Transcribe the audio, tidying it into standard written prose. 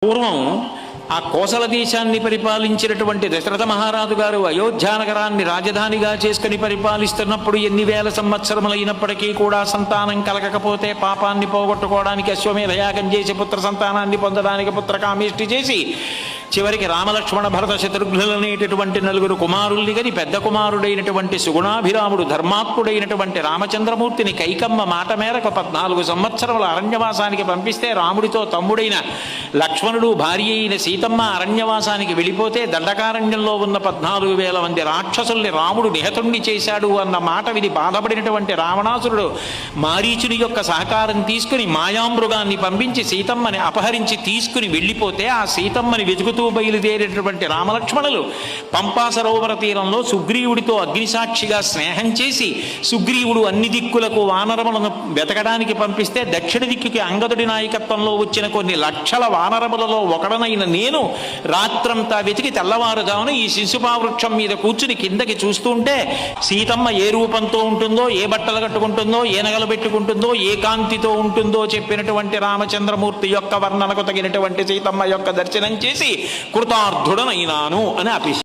పూర్వం ఆ కోసల దేశాన్ని పరిపాలించినటువంటి దశరథ మహారాజు గారు అయోధ్యానగరాన్ని రాజధానిగా చేసుకుని పరిపాలిస్తున్నప్పుడు ఎన్ని వేల సంవత్సరములైనప్పటికీ కూడా సంతానం కలగకపోతే పాపాన్ని పోగొట్టుకోవడానికి అశ్వమేధయాగం చేసి పుత్ర సంతానాన్ని పొందడానికి పుత్రకామేష్టి చేసి చివరికి రామలక్ష్మణ భరత శత్రుఘ్నులనేటటువంటి నలుగురు కుమారుల్ని గని పెద్ద కుమారుడైనటువంటి సుగుణాభిరాముడు ధర్మాత్ముడైనటువంటి రామచంద్రమూర్తిని కైకమ్మ మాట మేరకు 14 సంవత్సరముల అరణ్యవాసానికి పంపిస్తే రాముడితో తమ్ముడైన లక్ష్మణుడు భార్య అయిన సీతమ్మ అరణ్యవాసానికి వెళ్ళిపోతే దండకారణ్యంలో ఉన్న 14,000 మంది రాక్షసుల్ని రాముడు నిహతుణ్ణి చేశాడు అన్న మాట విని బాధపడినటువంటి రావణాసురుడు మారీచుని యొక్క సహకారం తీసుకుని మాయామృగాన్ని పంపించి సీతమ్మని అపహరించి తీసుకుని వెళ్ళిపోతే ఆ సీతమ్మని వెతుకుతూ బయలుదేరేటటువంటి రామలక్ష్మణులు పంపా సరోవర తీరంలో సుగ్రీవుడితో అగ్నిసాక్షిగా స్నేహం చేసి సుగ్రీవుడు అన్ని దిక్కులకు వానరములను వెతకడానికి పంపిస్తే దక్షిణ దిక్కుకి అంగదుడి నాయకత్వంలో వచ్చిన కొన్ని లక్షల వానరములలో ఒకడనైన నేను రాత్రంతా వెతికి తెల్లవారుజామున ఈ శిశుపా వృక్షం మీద కూర్చుని కిందకి చూస్తుంటే సీతమ్మ ఏ రూపంతో ఉంటుందో, ఏ బట్టలు కట్టుకుంటుందో, ఏ నగలు పెట్టుకుంటుందో, ఏ కాంతితో ఉంటుందో చెప్పినటువంటి రామచంద్రమూర్తి యొక్క వర్ణనకు తగినటువంటి సీతమ్మ యొక్క దర్శనం చేసి కృతార్థుడనైనాను అని ఆపేసి